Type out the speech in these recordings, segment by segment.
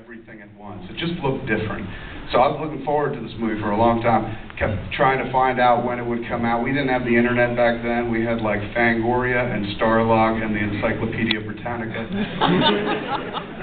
everything at once. It just looked different. So I was looking forward to this movie for a long time, kept trying to find out when it would come out. We didn't have the internet back then. We had like Fangoria and Starlog and the Encyclopedia Britannica.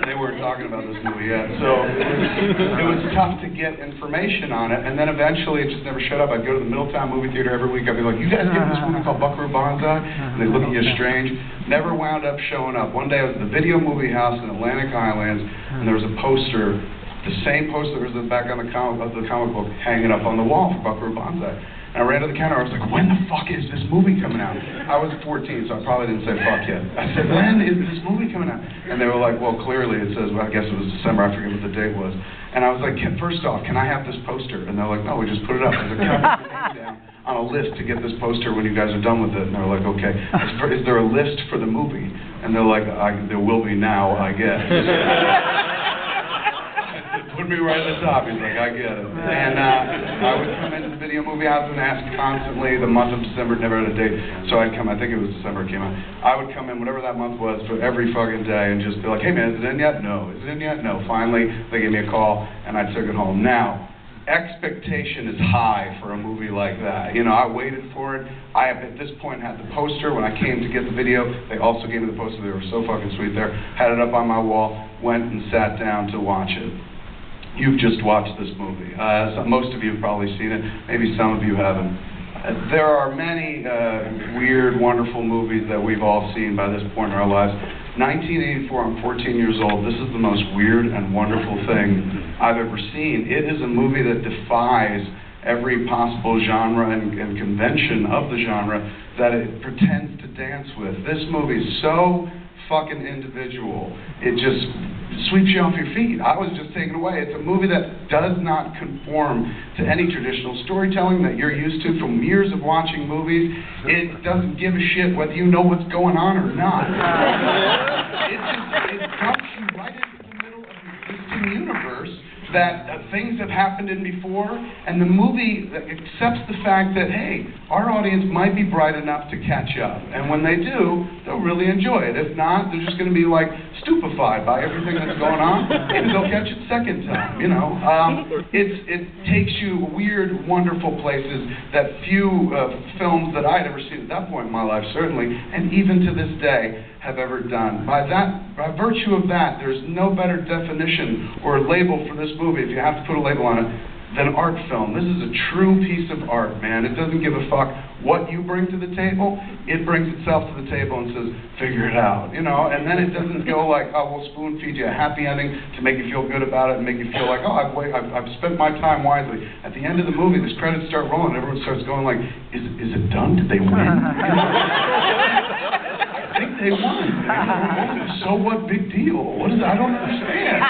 They weren't talking about this movie yet. So it was tough to get information on it. And then eventually it just never shut up. I'd go to the Middletown movie theater every week. I'd be like, you guys get this movie called Buckaroo Banzai? And they'd look at you strange. Never wound up showing up. One day I was at the Video Movie House in Atlantic Highlands, and there was a poster, the same poster that was back on the comic book, hanging up on the wall for Buckaroo Banzai. And I ran to the counter, I was like, when the fuck is this movie coming out? I was 14, so I probably didn't say fuck yet. I said, when is this movie coming out? And they were like, well, clearly it says, well, I guess it was December, I forget what the date was. And I was like, first off, can I have this poster? And they're like, no, we just put it up. I was like, can I put your name down on a list to get this poster when you guys are done with it? And they're like, okay. Is there a list for the movie? And they're like, there will be now, I guess. Put me right at the top. He's like, I get it. And I would come into the Video Movie House and ask constantly. The month of December never had a date, so I'd come. I think it was December it came out. I would come in, whatever that month was, for every fucking day, and just be like, hey man, is it in yet? No. Is it in yet? No. Finally, they gave me a call, and I took it home. Now, expectation is high for a movie like that. You know, I waited for it. I, at this point, had the poster. When I came to get the video, they also gave me the poster. They were so fucking sweet there. Had it up on my wall, went and sat down to watch it. You've just watched this movie. Most of you have probably seen it. Maybe some of you haven't. There are many weird, wonderful movies that we've all seen by this point in our lives. 1984, I'm 14 years old. This is the most weird and wonderful thing I've ever seen. It is a movie that defies every possible genre and convention of the genre that it pretends to dance with. This movie is so fucking individual. It just sweeps you off your feet. I was just taken away. It's a movie that does not conform to any traditional storytelling that you're used to from years of watching movies. It doesn't give a shit whether you know what's going on or not. It dumps you right into the middle of the existing universe that things have happened in before, and the movie accepts the fact that, hey, our audience might be bright enough to catch up, and when they do, they'll really enjoy it. If not, they're just going to be like stupefied by everything that's going on, and they'll catch it second time, you know. It takes you weird, wonderful places that few films that I'd ever seen at that point in my life, certainly, and even to this day, have ever done. By virtue of that, there's no better definition or label for this movie, if you have to put a label on it, than art film. This is a true piece of art, man. It doesn't give a fuck what you bring to the table. It brings itself to the table and says, figure it out, you know? And then it doesn't go like, oh, we'll spoon feed you a happy ending to make you feel good about it and make you feel like, oh, I've spent my time wisely. At the end of the movie, these credits start rolling, everyone starts going like, is it done? Did they win? I think they won. So what big deal? What is it? I don't understand.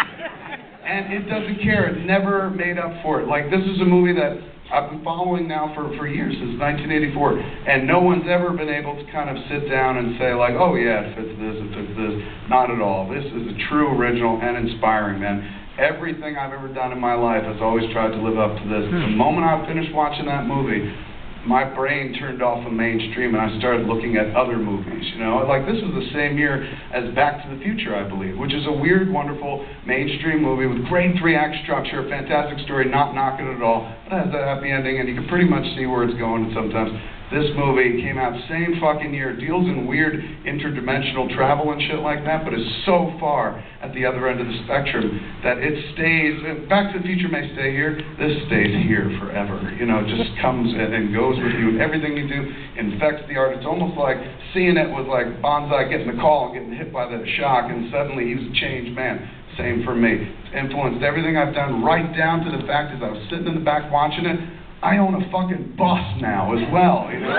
And it doesn't care. It never made up for it. Like, this is a movie that I've been following now for years, since 1984, and no one's ever been able to kind of sit down and say like, oh yeah, it fits this, it fits this. Not at all. This is a true original and inspiring, man. Everything I've ever done in my life has always tried to live up to this. The moment I finished watching that movie, my brain turned off the mainstream and I started looking at other movies, you know? Like, this was the same year as Back to the Future, I believe, which is a weird, wonderful mainstream movie with great 3-act structure, fantastic story, not knocking it at all, but it has a happy ending and you can pretty much see where it's going sometimes. This movie came out same fucking year, deals in weird interdimensional travel and shit like that, but is so far at the other end of the spectrum that it stays, Back to the Future may stay here, this stays here forever. You know, it just comes and goes with you, and everything you do infects the art. It's almost like seeing it was like Banzai getting the call and getting hit by the shock, and suddenly he was a changed man. Same for me. It's influenced everything I've done, right down to the fact as I was sitting in the back watching it, I own a fucking bus now as well, you know?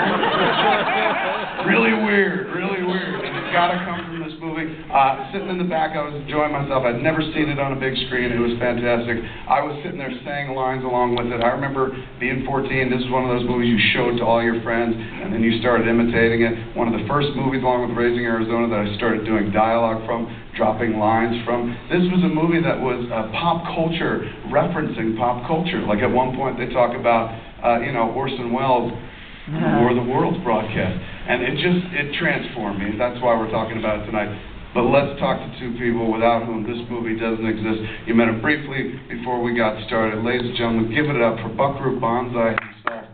Really weird, really weird. And it's gotta come from this movie. Sitting in the back, I was enjoying myself. I'd never seen it on a big screen. It was fantastic. I was sitting there saying lines along with it. I remember being 14, this is one of those movies you showed to all your friends, and then you started imitating it. One of the first movies, along with Raising Arizona, that I started doing dialogue from, dropping lines from. This was a movie that was pop culture, referencing pop culture. Like at one point they talk about, you know, Orson Welles' War of the Worlds broadcast. And it transformed me. That's why we're talking about it tonight. But let's talk to two people without whom this movie doesn't exist. You met him briefly before we got started. Ladies and gentlemen, give it up for Buckaroo Banzai himself.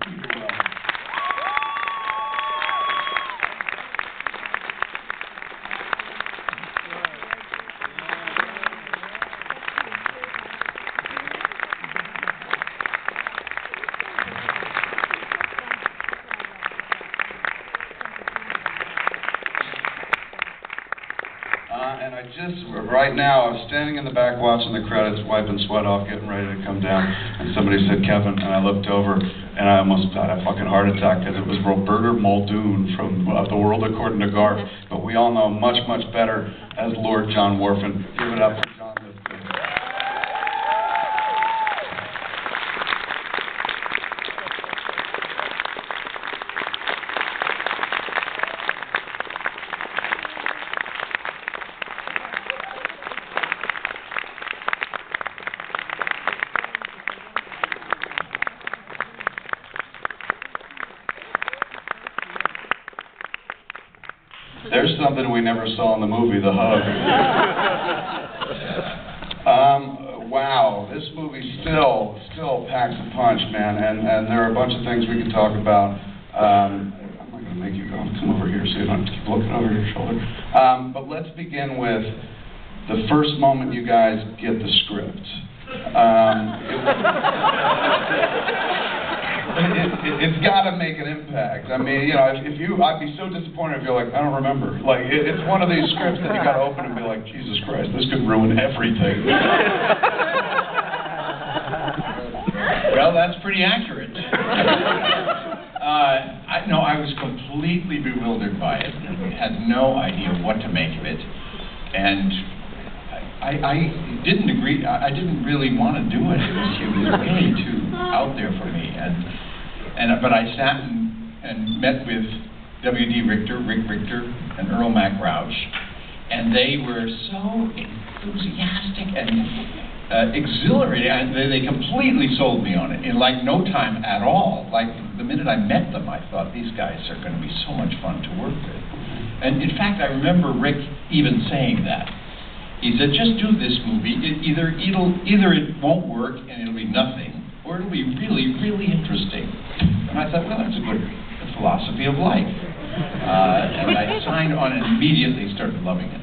Right now, I was standing in the back watching the credits, wiping sweat off, getting ready to come down, and somebody said, Kevin, and I looked over, and I almost had a fucking heart attack, because it was Roberto Muldoon from The World According to Garth, but we all know much, much better as Lord John Whorfin. Give it up for John Lithgow. There's something we never saw in the movie, the hug. Wow, this movie still packs a punch, man, and there are a bunch of things we could talk about. I'm not going to make you go, come over here so you don't have to keep looking over your shoulder. But let's begin with the first moment you guys get the script. It's got to make an impact. I mean, you know, I'd be so disappointed if you're like, I don't remember. Like, it's one of these scripts that you got to open and be like, Jesus Christ, this could ruin everything. Well, that's pretty accurate. I was completely bewildered by it. Had no idea what to make of it, and I didn't agree. I didn't really want to do it. It was really too out there for me. But I sat and met with W.D. Richter, Richter, and Earl Mac Rauch, and they were so enthusiastic and exhilarating. And they completely sold me on it in like no time at all. Like the minute I met them, I thought these guys are going to be so much fun to work with. And in fact, I remember Rick even saying that. He said, just do this movie. Either it won't work and it'll be nothing, or it'll be really, really interesting. And I thought, well, that's a good philosophy of life. And I signed on and immediately started loving it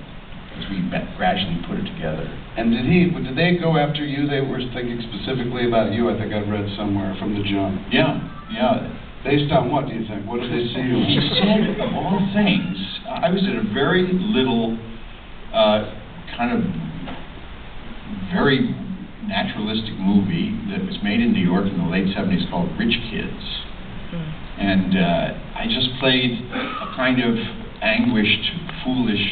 as we gradually put it together. And did they go after you? They were thinking specifically about you. I think I read somewhere from the jump. Yeah. Based on what, do you think? What did they see you? He said, of all things, I was in a very little, kind of very naturalistic movie that was made in New York in the late 70s called Rich Kids. And I just played a kind of anguished, foolish,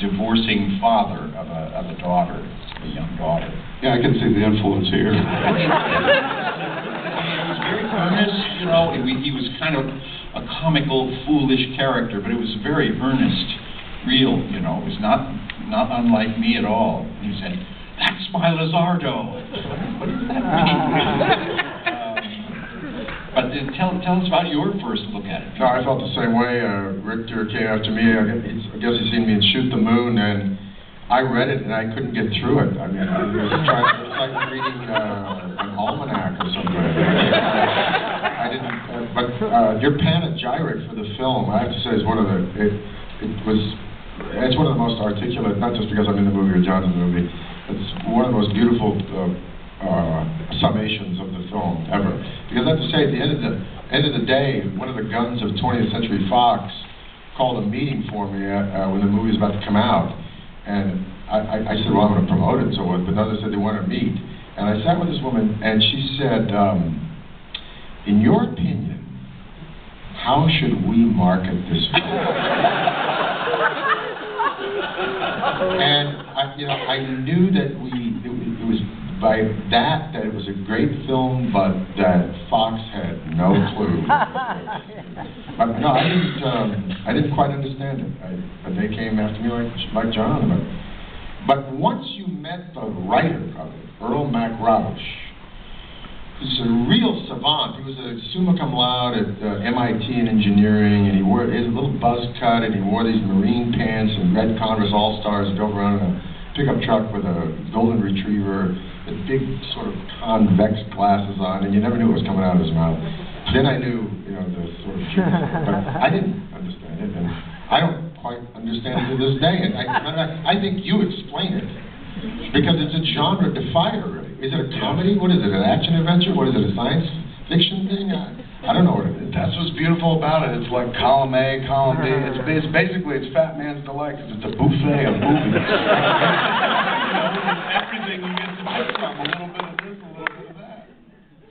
divorcing father of a daughter, a young daughter. Yeah, I can see the influence here. He was very earnest, you know. He was kind of a comical, foolish character, but it was very earnest, real, you know. It was not unlike me at all. And he said, "That's my Lizardo." What does that mean? But tell us about your first look at it. No, I felt the same way. Richter came after me. I guess he seen me in Shoot the Moon, and I read it and I couldn't get through it. I mean, I was trying. It was like reading an almanac or something. I didn't. But your panegyric for the film, I have to say, is one of the. It's one of the most articulate. Not just because I'm in the movie or John's in the movie. It's one of the most beautiful summations of the film ever. Because I have to say, at the end of the day, one of the guns of 20th Century Fox called a meeting for me when the movie was about to come out. And I said, well, I'm going to promote it, so what? But others said they want to meet. And I sat with this woman, and she said, in your opinion, how should we market this film? And I knew that it was by that it was a great film, but that Fox had no clue. But no, I didn't quite understand it. But they came after me like John. But once you met the writer of it, Earl Mac Rauch, He's a real savant. He was a summa cum laude at MIT in engineering, and he had a little buzz cut, and he wore these marine pants and red Converse All-Stars, and drove around in a pickup truck with a golden retriever, with big sort of convex glasses on, and you never knew what was coming out of his mouth. Then I knew, the sort of truth, but I didn't understand it, and I don't quite understand it to this day. And I think you explain it, because it's a genre defier, really. Is it a comedy? What is it, an action adventure? What is it, a science fiction thing? I don't know what it is. That's what's beautiful about it. It's like column A, column B. It's basically Fat Man's Delight, because it's a buffet of movies. Everything you get to pick from, a little bit of this, a little bit of that.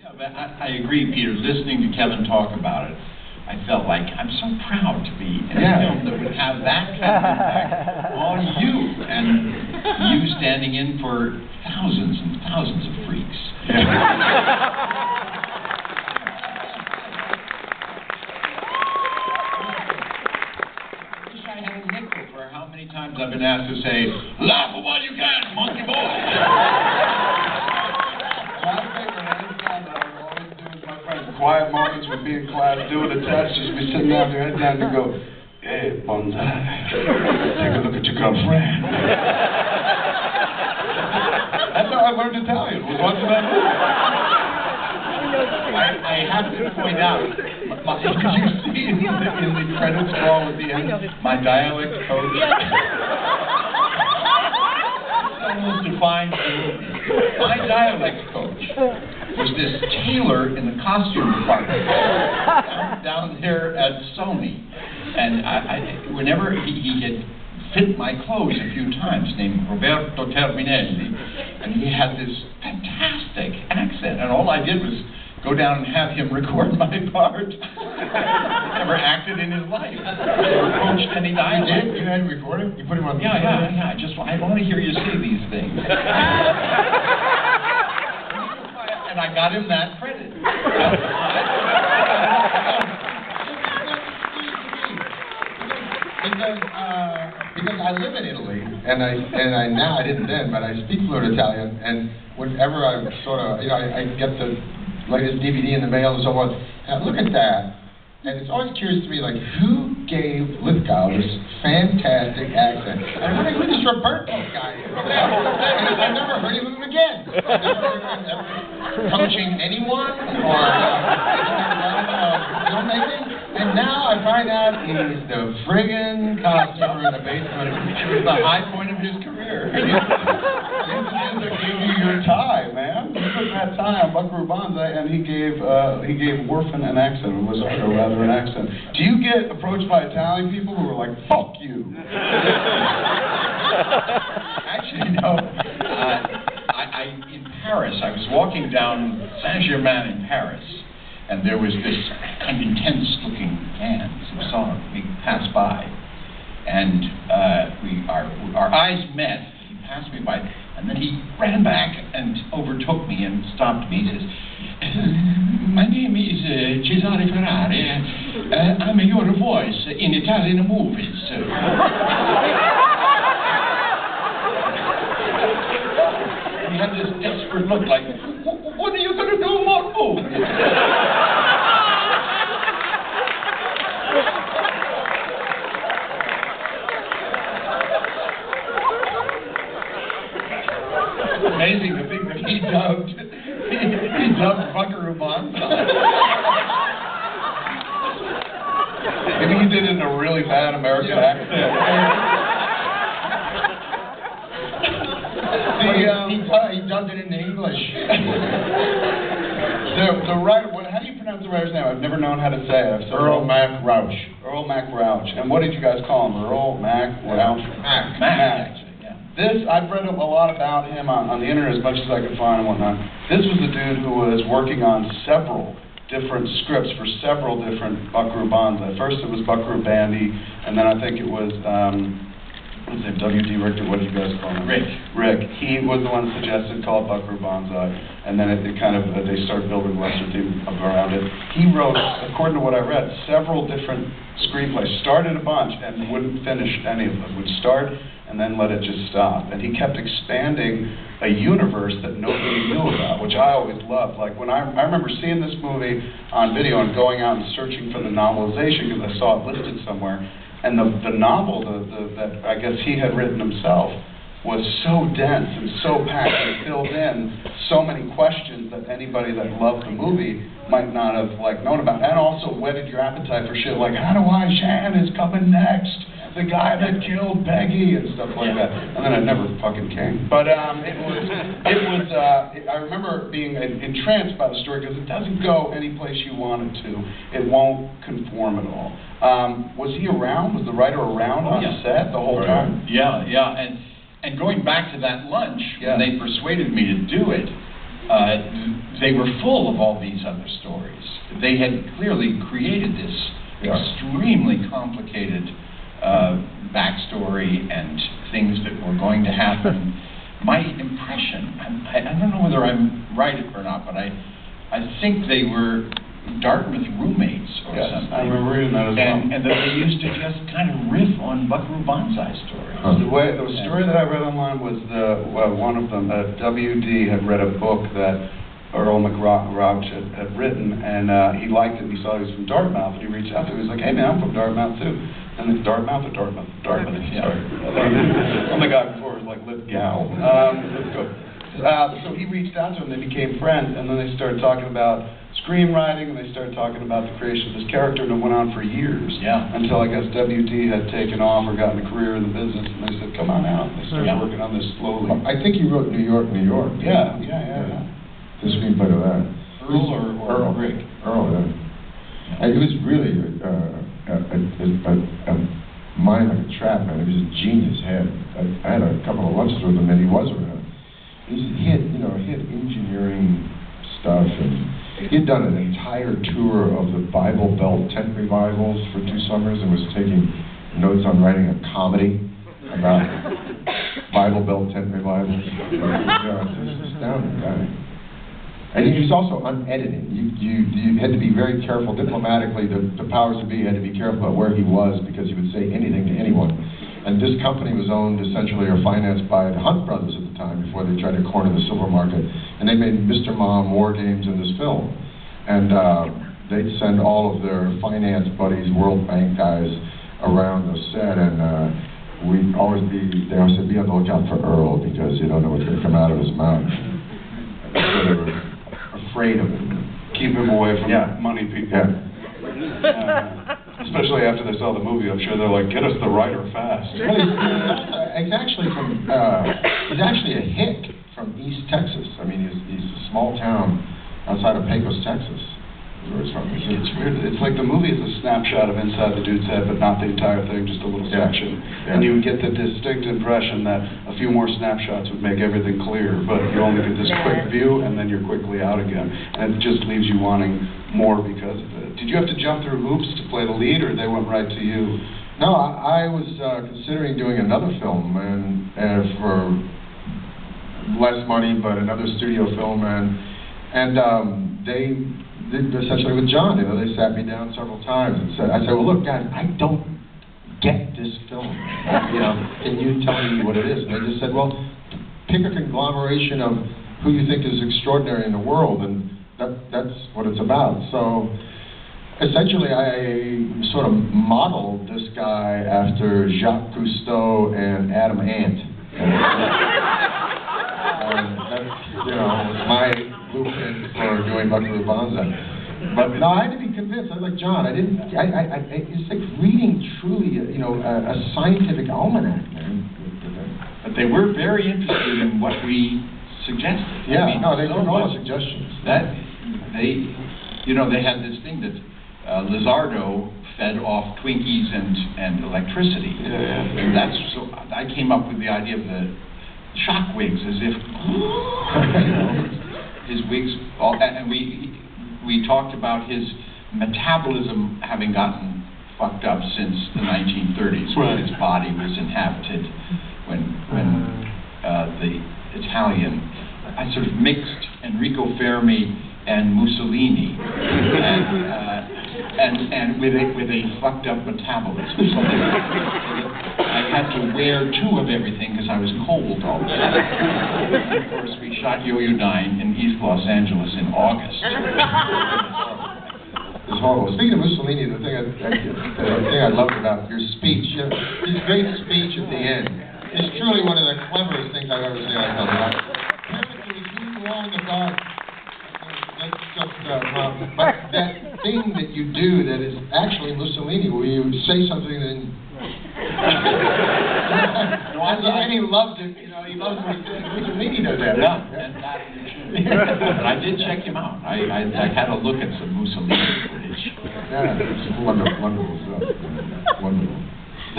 Yeah, but I agree, Peter. Listening to Kevin talk about it, I felt like I'm so proud to be in a film that would have that kind of impact on you, and you standing in for thousands and thousands of freaks. How many times I've been asked to say, laugh at what you can, monkey boy! My favorite hands down that I would always do with my friends, quiet moments would be in class, doing a test, just be sitting down there, head down, and go, hey, Banzai, take a look at your girlfriend. That's how I learned Italian, was watching that movie. I have to point out, did you see in the credits crawl at the end, my dialect coach? Almost defines the movie. My dialect coach was this Tailor in the costume department down there at Sony. And whenever he had fit my clothes a few times, named Roberto Terminelli, and he had this fantastic accent, and all I did was go down and have him record my part. Never acted in his life. Never coached any dialect. You did? You had him record it? You put him on? Yeah. I want to hear you say these things. And I got him that credit. Because I live in Italy, and I now, I didn't then, but I speak fluent Italian, and whenever I I get the latest DVD in the mail and so on, and I look at that, and it's always curious to me, like, who gave Lithgow this fantastic accent? And when I heard this Roberto guy, and I never heard of him again. I never heard of him coaching anyone, or filmmaking. And now I find out he's the friggin' costumer in the basement. It was the high point of his career. He's the dude that gave you your tie, man. He took that tie on Buckaroo Banzai, and he gave Whorfin an accent, or Lizardo rather, an accent. Do you get approached by Italian people who are like, fuck you? Actually, no. In Paris, I was walking down Saint-Germain in Paris, and there was this kind of intense-looking man, some saw me pass by, and our eyes met. He passed me by, and then he ran back and overtook me and stopped me. He says, "My name is Cesare Ferrari. I'm your voice in Italian movies." He had this desperate look, like, "When are you going to do more movies?" Amazing to think that he dubbed Buckaroo Banzai. Maybe he did it in a really bad American accent. He dubbed it in English. The writer, how do you pronounce the writer's name? I've never known how to say it. Earl Mac Rauch. Earl Mac Rauch. And what did you guys call him? Earl Mac Rauch? Mac, actually, yeah. I've read a lot about him on the internet as much as I could find and whatnot. This was a dude who was working on several different scripts for several different Buckaroo Banzai. First it was Buckaroo Bandy, and then I think it was what's his name, W.D. Richter, what do you guys call him? Rick. He was the one that suggested call it Buckaroo Banzai, and then it kind of, they started building the Western theme around it. He wrote, according to what I read, several different screenplays, started a bunch and wouldn't finish any of them, would start and then let it just stop. And he kept expanding a universe that nobody knew about, which I always loved. Like when I remember seeing this movie on video and going out and searching for the novelization because I saw it listed somewhere, and the novel that I guess he had written himself was so dense and so packed and filled in so many questions that anybody that loved the movie might not have known about, and also whetted your appetite for shit like how do I Shan is coming next, the guy that killed Peggy and stuff like that, and then it never fucking came. But it was I remember being entranced by the story because it doesn't go any place you want it to. It won't conform at all. Was he around? Was the writer around on set the whole time? Yeah, and going back to that lunch, when they persuaded me to do it, they were full of all these other stories. They had clearly created this extremely complicated backstory and things that were going to happen. My impression, I don't know whether I'm right or not, but I think they were Dartmouth roommates or something. I remember reading that as well. And that they used to just kind of riff on Buckaroo Banzai stories. The story that I read online was one of them, W.D. had read a book that Earl Mac Rauch had written, and he liked it. He saw he was from Dartmouth, and he reached out to him. He was like, hey man, I'm from Dartmouth too. And it's Dartmouth or Dartmouth? Dartmouth, sorry. And the guy before was like Lithgow. So he reached out to him, they became friends, and then they started talking about screenwriting, and they started talking about the creation of this character, and it went on for years. Until I guess W.D. had taken off or gotten a career in the business, and they said, come on out. They started working on this slowly. I think he wrote New York, New York. Yeah. The screenplay of that. Earl, Rick. Earl, yeah. And he was really a mind like a trap, man. He was a genius head. I had a couple of lunches with him, and he was around. He had engineering stuff, and he had done an entire tour of the Bible Belt tent revivals for 2 summers, and was taking notes on writing a comedy about Bible Belt tent revivals. He was an astounding guy. And he was also unedited. You had to be very careful diplomatically. The powers that be had to be careful about where he was because he would say anything to anyone. And this company was owned essentially or financed by the Hunt brothers at the time before they tried to corner the silver market. And they made Mr. Mom, War Games, and this film. And they'd send all of their finance buddies, World Bank guys, around the set, and they always said, be on the lookout for Earl because you don't know what's going to come out of his mouth. So they were afraid of him. Keep him away from money people. Especially after they saw the movie, I'm sure they're like, get us the writer fast. Well, he's actually a hick from East Texas. I mean, he's a small town outside of Pecos, Texas. Where it's from. It's weird. It's like the movie is a snapshot of inside the dude's head, but not the entire thing, just a little section. And you would get the distinct impression that a few more snapshots would make everything clear, but you only get this quick view, and then you're quickly out again. And it just leaves you wanting more because of it. Did you have to jump through hoops to play the lead, or they went right to you? No, I was considering doing another film, and for less money, but another studio film, and they essentially with John, they sat me down several times and said, I said, well look guys, I don't get this film. Can you tell me what it is? And they just said, well, pick a conglomeration of who you think is extraordinary in the world, and that's what it's about. So essentially I sort of modeled this guy after Jacques Cousteau and Adam Ant. And that's, was my blueprint for doing Buckaroo Banzai. But no, I had to be convinced. I was like, John, it's like reading truly, a scientific almanac, man. But they were very interested in what we suggested. Yeah, they took all the suggestions. They had this thing that Lizardo fed off Twinkies and electricity. And I came up with the idea of the shock wigs, as if his wigs, and we talked about his metabolism having gotten fucked up since the 1930s, when his body was inhabited, when the Italian, I sort of mixed Enrico Fermi and Mussolini, and with a fucked up metabolism. So I had to wear 2 of everything because I was cold all the time. And of course, we shot Yo-Yo 9 in East Los Angeles in August. It's horrible. Speaking of Mussolini, the thing I loved about your speech, his great speech at the end, is truly one of the cleverest things I've ever seen. I felt about. Perfectly, you all in the dark. That's just, but that thing that you do that is actually Mussolini, where you say something and and he loved it. You know, he loved what he did. Mussolini does that. Yeah, and that but I did check him out. I had a look at some Mussolini footage. Yeah, it's wonderful stuff. Wonderful.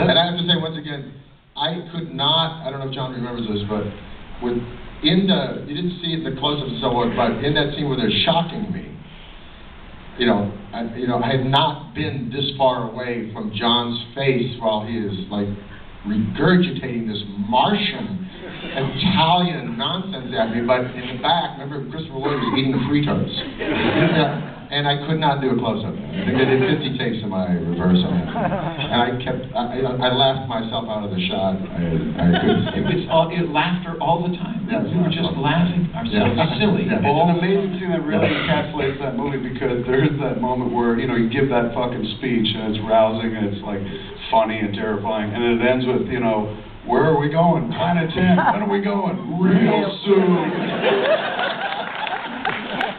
And I have to say once again, I could not. I don't know if John remembers this, but you didn't see it in the close-ups and so on, but in that scene where they're shocking me, I had not been this far away from John's face while he is like regurgitating this Martian Italian nonsense at me, but in the back, remember Christopher Lloyd was eating Fritos. And I could not do a close-up. I think I did 50 takes in my reverse on it. And I laughed myself out of the shot. I couldn't. It laughter all the time. Yeah, we were just laughing ourselves silly. Yeah. It's an amazing scene that really encapsulates that movie, because there's that moment where, you give that fucking speech and it's rousing and it's like funny and terrifying, and it ends with, where are we going? Planet 10. When are we going? Real soon.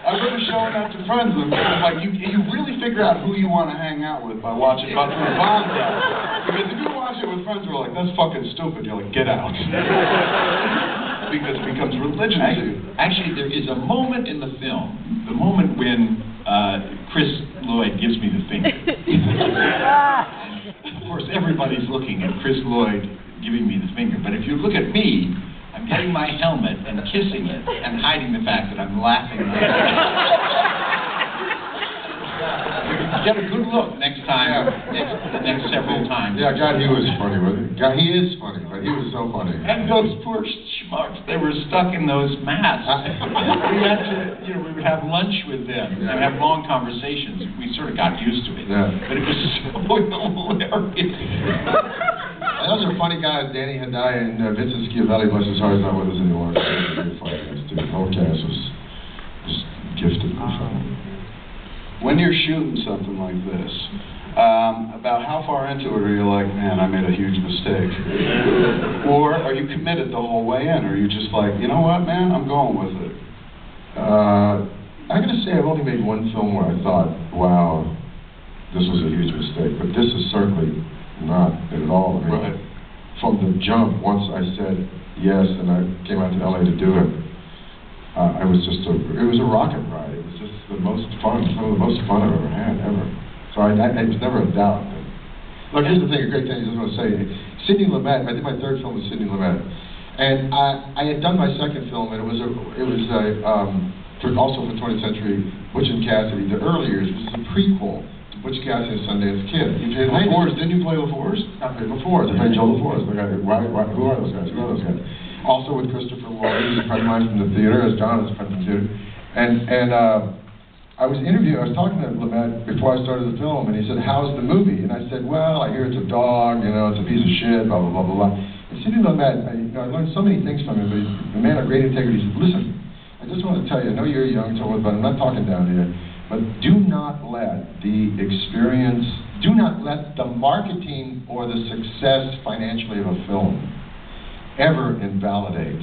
I remember showing that to friends, and like, you really figure out who you want to hang out with by watching Buckaroo Banzai. Because if you watch it with friends who are like, that's fucking stupid, you're like, get out. Because it becomes religion to you. Actually, there is a moment in the film, the moment when Chris Lloyd gives me the finger. And of course, everybody's looking at Chris Lloyd giving me the finger, but if you look at me, I'm getting my helmet and kissing it and hiding the fact that I'm laughing. Get a good look next time, the next several times. Yeah, God, he was funny, wasn't he? God, he is funny, but he was so funny. And those poor schmucks, they were stuck in those masks. We had to, we would have lunch with them and have long conversations. We sort of got used to it. Yeah. But it was so hilarious. Those are funny guys, Danny Hedaya and Vincent Schiavelli, bless his heart, is not with us anymore. They're funny guys, too. The whole cast was just gifted with fun. When you're shooting something like this, about how far into it are you like, man, I made a huge mistake? Or are you committed the whole way in? Or are you just like, you know what, man, I'm going with it? I'm going to say I've only made one film where I thought, wow, this was a huge mistake. But this is certainly not at all. I mean, right. From the jump, once I said yes and I came out to LA to do it, it was a rocket ride. It was just the most fun, some of the most fun I've ever had, ever. So it's never a doubt. Look, here's the thing, a great thing I just want to say. Sidney Lumet, I did my third film with Sidney Lumet. And I had done my second film, and it was also for 20th Century, Butch and Cassidy, the early years. It was a prequel to Butch Cassidy and Sundance Kid. LaForce, didn't you play LaForce? I played LaForce. I played Joe LaForce. Who are those guys? Who are those guys? Also with Christopher Lloyd, who's a friend of mine from the theater, as John is a friend from the theater. And I was talking to Lumet before I started the film, and he said, how's the movie? And I said, well, I hear it's a dog, it's a piece of shit, blah, blah, blah, blah, blah. And Sidney Lumet, I learned so many things from him, but he's a man of great integrity. He said, listen, I just want to tell you, I know you're young, so but I'm not talking down here, but do not let the experience, do not let the marketing or the success financially of a film ever invalidate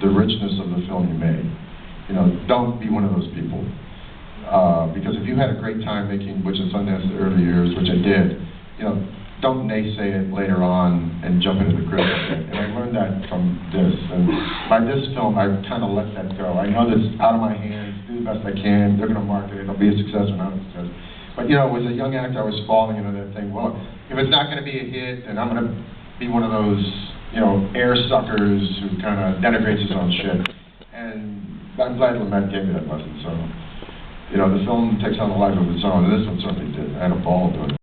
the richness of the film you made. Don't be one of those people. Because if you had a great time making Butch and Sundance in the early years, which I did, don't naysay it later on and jump into the criticism. And I learned that from this. And by this film, I kind of let that go. I know that's out of my hands, do the best I can, they're going to market it, it'll be a success or not a success. But as a young actor, I was falling into that thing, well, if it's not going to be a hit, then I'm going to be one of those air suckers who kind of denigrates his own shit. And I'm glad Lumet gave me that lesson. So, the film takes on a life of its own, and this one certainly did. I had a ball doing it.